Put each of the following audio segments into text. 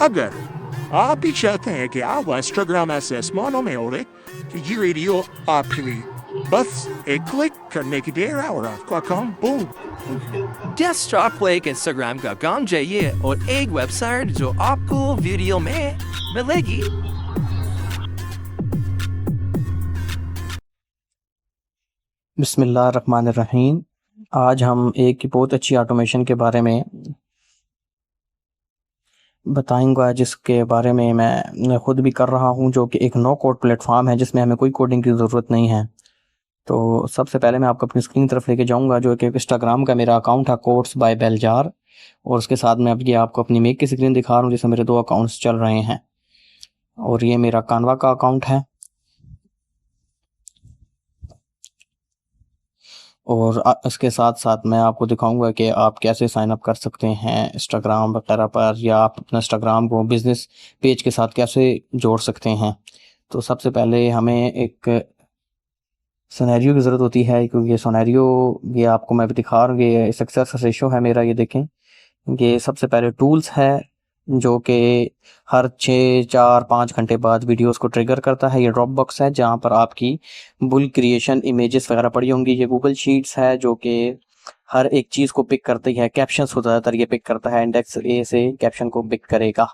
अगर आप भी चाहते हैं कि आप इंस्टाग्राम ऐसे आसमानों में उड़े तो ये वीडियो आपके लिए बस एक क्लिक करने की देर है और आपका अकाउंट बूम। डेस्कटॉप पे एक इंस्टाग्राम का अकाउंट चाहिए और एक वेबसाइट जो आपको वीडियो में मिलेगी। बिस्मिल्लाहिर्रहमानिर्रहीम। आज हम एक बहुत अच्छी ऑटोमेशन के बारे में बताएंगा जिसके बारे में मैं ख़ुद भी कर रहा हूं, जो कि एक नो कोड प्लेटफॉर्म है जिसमें हमें कोई कोडिंग की ज़रूरत नहीं है। तो सबसे पहले मैं आपको अपनी स्क्रीन तरफ लेके जाऊंगा, जो कि इंस्टाग्राम का मेरा अकाउंट है कोर्स बाय बेलजार, और उसके साथ मैं अब ये आपको अपनी मेक की स्क्रीन दिखा रहा हूँ जिसमें मेरे 2 अकाउंट्स चल रहे हैं। और ये मेरा कानवा का अकाउंट है। और इसके साथ साथ मैं आपको दिखाऊंगा कि आप कैसे साइन अप कर सकते हैं इंस्टाग्राम वगैरह पर, या आप अपना इंस्टाग्राम को बिज़नेस पेज के साथ कैसे जोड़ सकते हैं। तो सबसे पहले हमें एक सिनेरियो की ज़रूरत होती है, क्योंकि ये सिनेरियो ये आपको मैं भी दिखा रहा हूँ। ये सक्सेस रेशो है मेरा, ये देखें। ये सबसे पहले टूल्स है जो कि हर 6, 4, 5 घंटे बाद वीडियोस को ट्रिगर करता है। ये ड्रॉप बॉक्स है जहाँ पर आपकी बुल क्रिएशन इमेजेस वगैरह पड़ी होंगी। ये गूगल शीट्स है जो कि हर एक चीज़ को पिक करती है। कैप्शंस को ज़्यादातर ये पिक करता है, इंडेक्स ए से कैप्शन को पिक करेगा।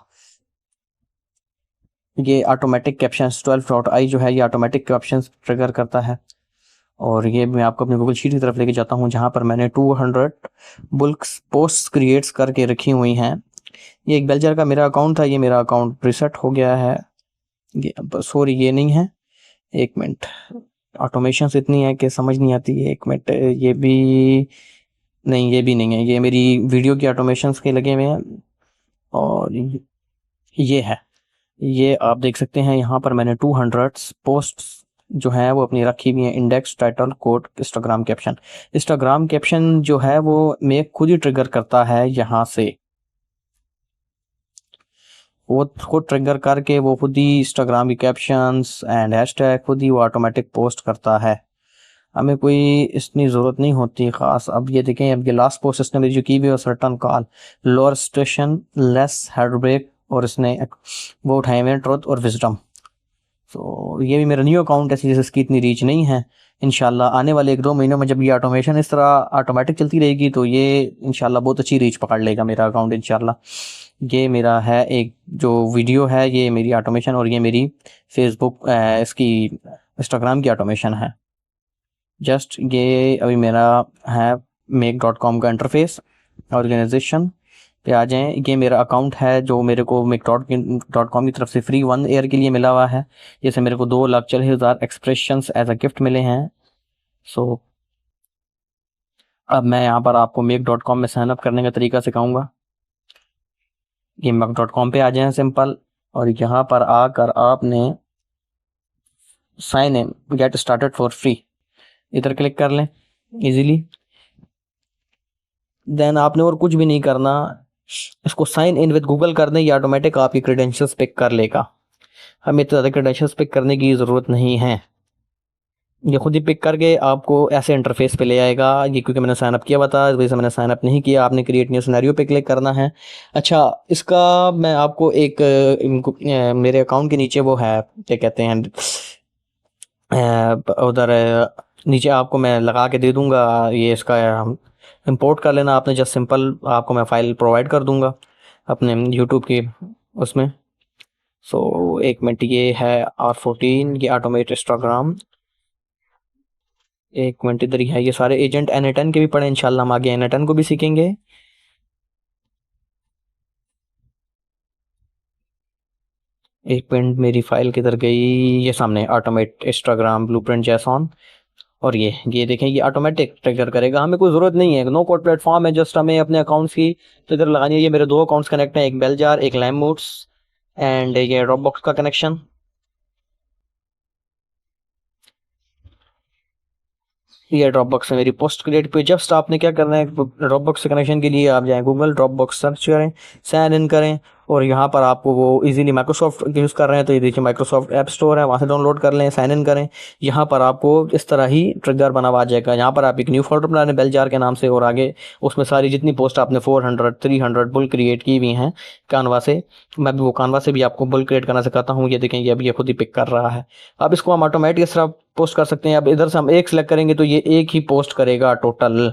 ये ऑटोमेटिक कैप्शंस 12.i जो है ये ऑटोमेटिक कैप्शंस ट्रिगर करता है। और ये मैं आपको अपने गूगल शीट की तरफ लेके जाता हूँ जहाँ पर मैंने 200 बुल्क पोस्ट क्रिएट्स करके रखी हुई हैं। ये एक बेलजार का मेरा अकाउंट था, ये मेरा अकाउंट रिसेट हो गया है। ये सॉरी ये नहीं है, एक मिनट, ऑटोमेशन इतनी है कि समझ नहीं आती है। एक मिनट, ये भी नहीं, ये भी नहीं है, ये मेरी वीडियो की ऑटोमेशन के लगे हुए हैं। और ये है, ये आप देख सकते हैं यहाँ पर मैंने 200 पोस्ट जो है वो अपनी रखी हुई है। Index, title, code, Instagram caption. Instagram caption जो है वो मैं खुद ही ट्रिगर करता है, यहाँ से वो खुद ट्रिगर करके वो खुद ही इंस्टाग्राम की कैप्शंस एंड हैशटैग खुद ही वो ऑटोमेटिक पोस्ट करता है। हमें कोई इतनी ज़रूरत नहीं होती ख़ास। अब ये देखें, अब ये लास्ट पोस्ट इसने मेरी जो की हुई है certain call, lower station, less head break, और इसने वो उठाए हुए ट्रुथ और विजडम। तो ये भी मेरा न्यू अकाउंट है जिसकी इतनी रीच नहीं है। इंशाल्लाह आने वाले 1-2 महीनों में जब ये ऑटोमेशन इस तरह ऑटोमेटिक चलती रहेगी तो ये इंशाल्लाह बहुत अच्छी रीच पकड़ लेगा मेरा अकाउंट इंशाल्लाह। ये मेरा है एक जो वीडियो है, ये मेरी ऑटोमेशन, और ये मेरी फेसबुक इसकी इंस्टाग्राम की ऑटोमेशन है। जस्ट ये अभी मेरा है make.com का इंटरफेस। ऑर्गेनाइजेशन पे आ जाएं। ये मेरा अकाउंट है जो मेरे को make.com की तरफ से फ्री 1 ईयर के लिए मिला हुआ है। जैसे मेरे को 2,40,000 एक्सप्रेशंस एज अ गिफ्ट मिले हैं। सो अब मैं यहाँ पर आपको make.com में साइन अप करने का तरीका सिखाऊंगा। ये make.com पे आ जाएं सिंपल, और यहाँ पर आकर आपने sign in get started for free इधर क्लिक कर लें इजीली। देन आपने और कुछ भी नहीं करना, इसको साइन इन विद गूगल कर दें, ये ऑटोमेटिक आपकी क्रेडेंशियल्स पिक कर लेगा। हमें इतने ज़्यादा क्रेडेंशियल्स पिक करने की ज़रूरत नहीं है। ये खुद ही पिक करके आपको ऐसे इंटरफेस पे ले आएगा। ये क्योंकि मैंने साइन अप किया हुआ था इस वजह से मैंने साइन अप नहीं किया। आपने क्रिएट न्यू सिनेरियो पे क्लिक करना है। अच्छा, इसका मैं आपको एक मेरे अकाउंट के नीचे वो है, क्या कहते हैं, उधर नीचे आपको मैं लगा के दे दूंगा। ये इसका इंपोर्ट कर लेना आपने, जस्ट सिंपल आपको मैं फ़ाइल प्रोवाइड कर दूंगा अपने यूट्यूब के उसमें। सो एक मिनट, ये है R14, ये ऑटोमेट इंस्टाग्राम। एक मिनट, इधर ही है। ये सारे एजेंट N10 के भी पढ़े, इंशाल्लाह हम आगे N10 को भी सीखेंगे। एक मिनट, मेरी फाइल किधर गई? ये सामने ऑटोमेट इंस्टाग्राम ब्लूप्रिंट जैसॉन। और ये देखें, ये ऑटोमेटिक ट्रिगर करेगा। हमें कोई ज़रूरत नहीं है, नो कोड प्लेटफॉर्म है, जस्ट हमें अपने अकाउंट्स की तो इधर लगानी है। ये मेरे 2 अकाउंट्स कनेक्ट हैं, एक बेलजार, एक लैमूट्स, एंड ये ड्रॉपबॉक्स का कनेक्शन। ये ड्रॉपबॉक्स से मेरी पोस्ट क्रिएट पे। जस्ट आपने क्या करना है, ड्रॉपबॉक्स से कनेक्शन के लिए आप जाएं गूगल, ड्रॉपबॉक्स सर्च करें, साइन इन करें, और यहाँ पर आपको वो इजीली माइक्रोसॉफ्ट यूज़ कर रहे हैं तो ये देखिए माइक्रोसॉफ्ट ऐप स्टोर है, वहाँ से डाउनलोड कर लें, साइन इन करें। यहाँ पर आपको इस तरह ही ट्रिगर बना हुआ आ जाएगा। यहाँ पर आप एक न्यू फोल्डर बना लें बेल जार के नाम से, और आगे उसमें सारी जितनी पोस्ट आपने 400 300 बुल क्रिएट की हुई हैं कानवा से, मैं भी वो कानवा से भी आपको बुल क्रिएट करना सिखाता हूँ। ये देखें ये अभी ये खुद ही पिक कर रहा है। अब इसको हम ऑटोमेटिक इस तरह पोस्ट कर सकते हैं। अब इधर से हम एक सिलेक्ट करेंगे तो ये एक ही पोस्ट करेगा टोटल।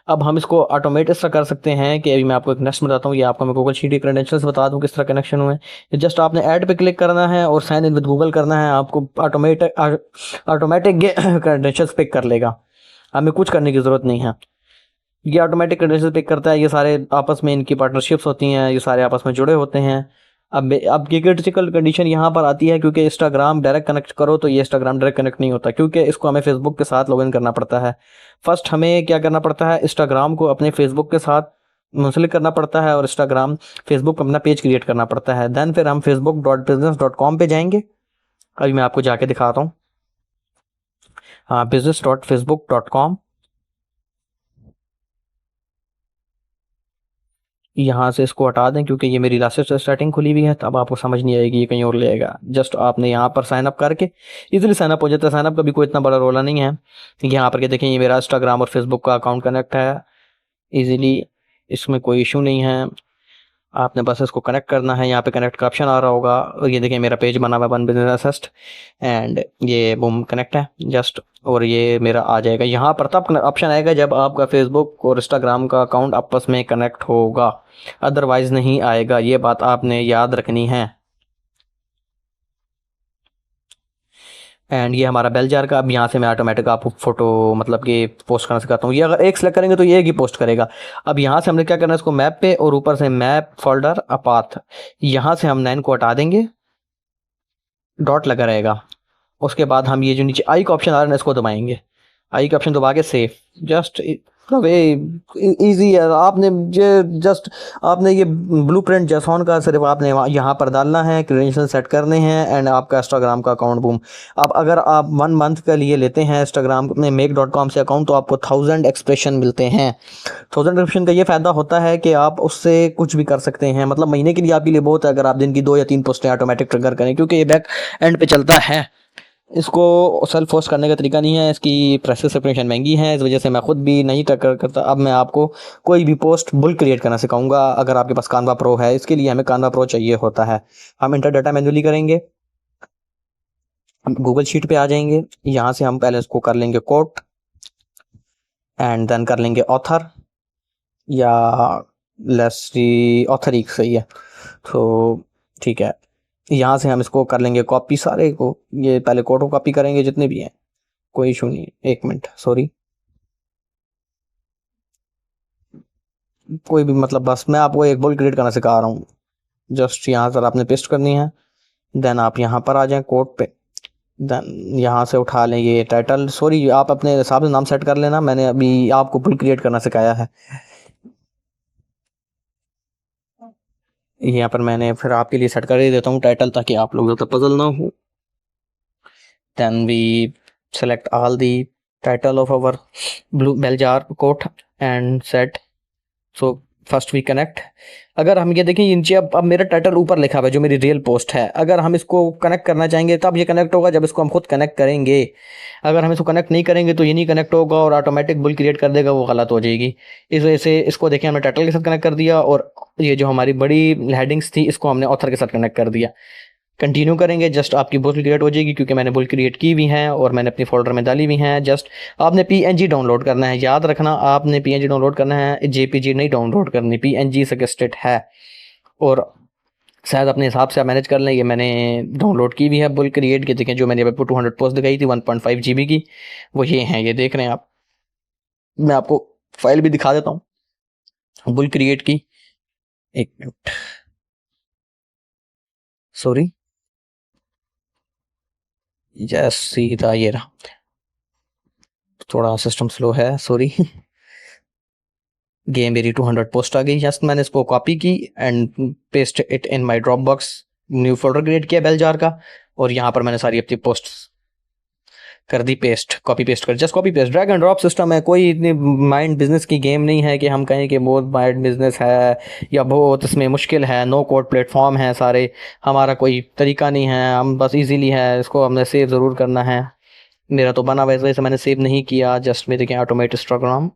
अब हम इसको ऑटोमेट इस तरह कर सकते हैं कि अभी मैं आपको एक नेक्स्ट बताता हूँ। ये आपको मैं गूगल शीट के क्रेडेंशियल्स बता दूँ किस तरह कनेक्शन हुए। जस्ट आपने ऐड पे क्लिक करना है और साइन इन विद गूगल करना है, आपको ऑटोमेटिक क्रेडेंशियल्स पिक कर लेगा, हमें कुछ करने की ज़रूरत नहीं है। ये ऑटोमेटिक क्रेडेंशियल्स पिक करता है। ये सारे आपस में इनकी पार्टनरशिप्स होती हैं, ये सारे आपस में जुड़े होते हैं। अब ये क्रिटिकल कंडीशन यहाँ पर आती है क्योंकि इंस्टाग्राम डायरेक्ट कनेक्ट करो तो ये इंस्टाग्राम डायरेक्ट कनेक्ट नहीं होता, क्योंकि इसको हमें फेसबुक के साथ लॉगिन करना पड़ता है। फर्स्ट हमें क्या करना पड़ता है, इंस्टाग्राम को अपने फेसबुक के साथ मुंसलिक करना पड़ता है और इंस्टाग्राम फेसबुक अपना पेज क्रिएट करना पड़ता है। देन फिर हम facebook.business.com पे जाएंगे। अभी मैं आपको जाके दिखाता हूँ। हाँ, business.facebook.com। यहाँ से इसको हटा दें क्योंकि ये मेरी लास्ट स्टार्टिंग खुली हुई है, तब आपको समझ नहीं आएगी, ये कहीं और ले आएगा। जस्ट आपने यहाँ पर साइन अप करके इजीली साइन अप हो जाता है। साइन अप का भी कोई इतना बड़ा रोला नहीं है। यहाँ पर के देखें ये मेरा इंस्टाग्राम और फेसबुक का अकाउंट कनेक्ट है इजीली, इसमें कोई इशू नहीं है। आपने बस इसको कनेक्ट करना है, यहाँ पे कनेक्ट का ऑप्शन आ रहा होगा और ये देखिए मेरा पेज बना हुआ है वन बिजनेस असिस्ट एंड ये बूम कनेक्ट है जस्ट, और ये मेरा आ जाएगा। यहाँ पर तब ऑप्शन आएगा जब आपका फेसबुक और इंस्टाग्राम का अकाउंट आपस में कनेक्ट होगा, अदरवाइज नहीं आएगा। ये बात आपने याद रखनी है। एंड ये हमारा बेल जार का। अब यहाँ से मैं ऑटोमेटिक आपको फोटो मतलब कि पोस्ट करना सिखाता हूँ। ये अगर एक सेलेक्ट करेंगे तो ये एक ही पोस्ट करेगा। अब यहाँ से हमने क्या करना है, इसको मैप पे और ऊपर से मैप फोल्डर अपाथ, यहाँ से हम 9 को हटा देंगे, डॉट लगा रहेगा। उसके बाद हम ये जो नीचे आई का ऑप्शन आ रहा है इसको दबाएंगे, आई का ऑप्शन दबा के सेव। जस्ट वे इजी है। आपने ये जस्ट आपने ये ब्लूप्रिंट जैसॉन का सिर्फ आपने यहाँ पर डालना है, क्रेडेंशियल सेट करने हैं एंड आपका इंस्टाग्राम का अकाउंट बूम। अब अगर आप 1 मंथ के लिए लेते हैं इंस्टाग्राम में make.com से अकाउंट तो आपको 1000 एक्सप्रेशन मिलते हैं। 1000 एक्सप्रेशन का ये फ़ायदा होता है कि आप उससे कुछ भी कर सकते हैं, मतलब महीने के लिए आपके लिए बहुत है अगर आप दिन की 2 या 3 पोस्टें ऑटोमेटिक ट्रिगर करें, क्योंकि ये बैक एंड पे चलता है। इसको सेल्फ पोस्ट करने का तरीका नहीं है, इसकी प्रोसेस सेपरेशन महंगी है, इस वजह से मैं खुद भी नहीं ट्रैकर करता। अब मैं आपको कोई भी पोस्ट बुल क्रिएट करना सिखाऊंगा। अगर आपके पास कानवा प्रो है, इसके लिए हमें कानवा प्रो चाहिए होता है। हम इंटर डाटा मैन्युअली करेंगे, हम गूगल शीट पे आ जाएंगे। यहाँ से हम पहले इसको कर लेंगे कोट एंड देन कर लेंगे ऑथर, या लेट्स सी ऑथर ही सही है तो ठीक है। यहाँ से हम इसको कर लेंगे कॉपी सारे को, ये पहले कोड को कॉपी करेंगे जितने भी हैं, कोई इशू नहीं। 1 मिनट सॉरी, कोई भी मतलब बस मैं आपको एक बोल क्रिएट करना सिखा रहा हूँ। जस्ट यहाँ पर आपने पेस्ट करनी है, देन आप यहाँ पर आ जाएं कोड पे, देन यहाँ से उठा लें ये टाइटल। सॉरी आप अपने हिसाब से नाम सेट कर लेना, मैंने अभी आपको बोल क्रिएट करना सिखाया है। यहाँ पर मैंने फिर आपके लिए सेट कर ही देता हूँ टाइटल, ताकि आप लोग ज़्यादा पजल ना हो। Then we select all the title of our blue bell jar quote and set so first we connect। अगर हम ये देखें नीचे अब मेरा टाइटल ऊपर लिखा हुआ है जो मेरी रियल पोस्ट है। अगर हम इसको कनेक्ट करना चाहेंगे तब ये कनेक्ट होगा जब इसको हम खुद कनेक्ट करेंगे। अगर हम इसको कनेक्ट नहीं करेंगे तो ये नहीं कनेक्ट होगा और ऑटोमेटिक बुल क्रिएट कर देगा, वो गलत हो जाएगी। इस वजह से इसको देखें हमने टाइटल के साथ कनेक्ट कर दिया और ये जो हमारी बड़ी हेडिंग्स थी इसको हमने ऑथर के साथ कनेक्ट कर दिया। कंटिन्यू करेंगे, जस्ट आपकी बुल क्रिएट हो जाएगी क्योंकि मैंने बुल क्रिएट की हुई हैं और मैंने अपनी फोल्डर में डाली हुई हैं। जस्ट आपने पीएनजी डाउनलोड करना है, याद रखना आपने पीएनजी डाउनलोड करना है, जेपीजी नहीं डाउनलोड करनी, पीएनजी सजेस्टेड है। और शायद अपने हिसाब से आप मैनेज कर लें। ये मैंने डाउनलोड की हुई है बुल क्रिएट की, देखें जो मैंने आपको 200 पोस्ट दिखाई थी 1.5 GB की, वो ये हैं, ये देख रहे हैं आप। मैं आपको फाइल भी दिखा देता हूँ बुल क्रिएट की। 1 मिनट सॉरी, यस सीधा ये रहा, थोड़ा सिस्टम स्लो है सॉरी। गेम मेरी 200 पोस्ट आ गई। जस्ट मैंने इसको कॉपी की and paste it in my drop box, new folder create किया बेल जार का और यहाँ पर मैंने सारी अपनी पोस्ट कर दी पेस्ट, कॉपी पेस्ट कर, just copy paste, drag and drop system है। कोई इतनी माइंड बिजनेस की गेम नहीं है कि हम कहें कि बहुत माइंड बिजनेस है या बहुत इसमें मुश्किल है। नो कोड प्लेटफॉर्म है सारे, हमारा कोई तरीका नहीं है, हम बस इजीली है, इसको हमने सेव ज़रूर करना है। मेरा तो बना वैसे वैसे मैंने सेव नहीं किया। जस्ट में देखें ऑटोमेट इंस्टाग्राम,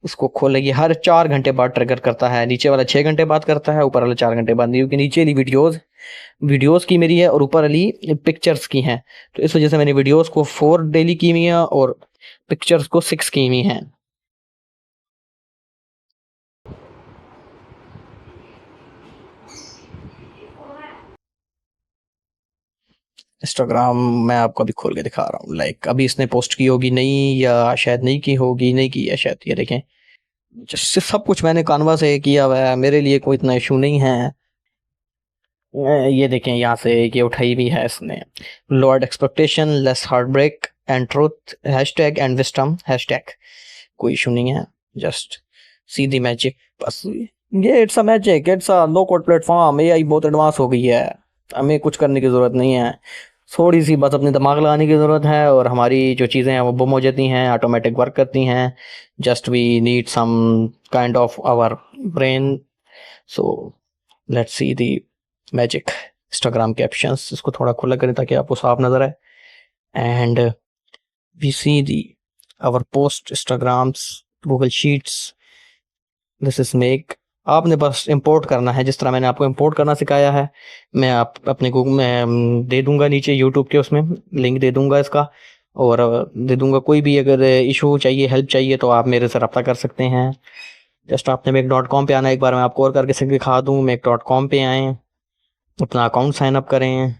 इसको खोलेगी हर 4 घंटे बाद ट्रिगर करता है। नीचे वाला 6 घंटे बाद करता है, ऊपर वाला 4 घंटे बाद, क्योंकि नीचे वाली वीडियोस की मेरी है और ऊपर वाली पिक्चर्स की हैं। तो इस वजह से मैंने वीडियोस को 4 डेली की हुई है और पिक्चर्स को 6 की हुई हैं। इंस्टाग्राम मैं आपको अभी खोल के दिखा रहा हूँ। लाइक अभी इसने पोस्ट की होगी नहीं, या शायद नहीं की होगी, नहीं की है शायद। ये देखें, जस्ट सब कुछ मैंने कानवा से किया हुआ है, मेरे लिए कोई इतना इशू नहीं है। ये देखें यहाँ से ये उठाई भी है इसने, lord expectation, less heart break and truth, hashtag and wisdom hashtag, कोई इशू नहीं है। जस्ट सी दी मैजिक, बस ये it's a magic, it's a no code platform. AI बहुत एडवांस हो गई है, हमें कुछ करने की ज़रूरत नहीं है, थोड़ी सी बस अपने दिमाग लगाने की ज़रूरत है और हमारी जो चीज़ें हैं वो बुम हो जाती हैं, ऑटोमेटिक वर्क करती हैं। Just we need some kind of our brain. So let's see the magic Instagram captions. इसको थोड़ा खुला करें ताकि आपको साफ नजर आए। And we see the our post Instagrams, Google sheets, this is make. आपने बस इंपोर्ट करना है, जिस तरह मैंने आपको इंपोर्ट करना सिखाया है। मैं आप अपने गूगल में दे दूंगा, नीचे यूट्यूब के उसमें लिंक दे दूंगा इसका, और दे दूंगा। कोई भी अगर इशू चाहिए, हेल्प चाहिए, तो आप मेरे से रब्ता कर सकते हैं। जस्ट आपने make.com पे आना है। एक बार मैं आपको और करके सिखा दूँ। make.com पे आएँ, अपना अकाउंट साइन अप करें।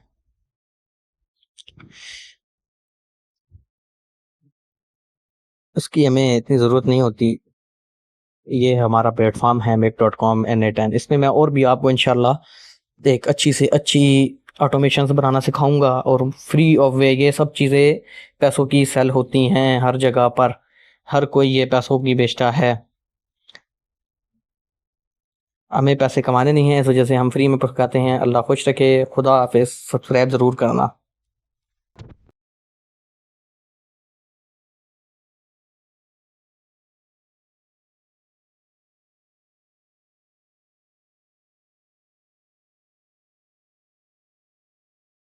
इसकी हमें इतनी ज़रूरत नहीं होती। ये हमारा प्लेटफॉर्म है make.com N8N। इसमें मैं और भी आपको इंशाल्लाह एक अच्छी से अच्छी ऑटोमेशंस बनाना सिखाऊंगा, और फ्री ऑफ वे ये सब चीज़ें पैसों की सेल होती हैं हर जगह पर, हर कोई ये पैसों की बेचता है। हमें पैसे कमाने नहीं हैं, इस वजह से हम फ्री में पकाते हैं। अल्लाह खुश रखे। खुदा हाफिज़। सब्सक्राइब ज़रूर करना।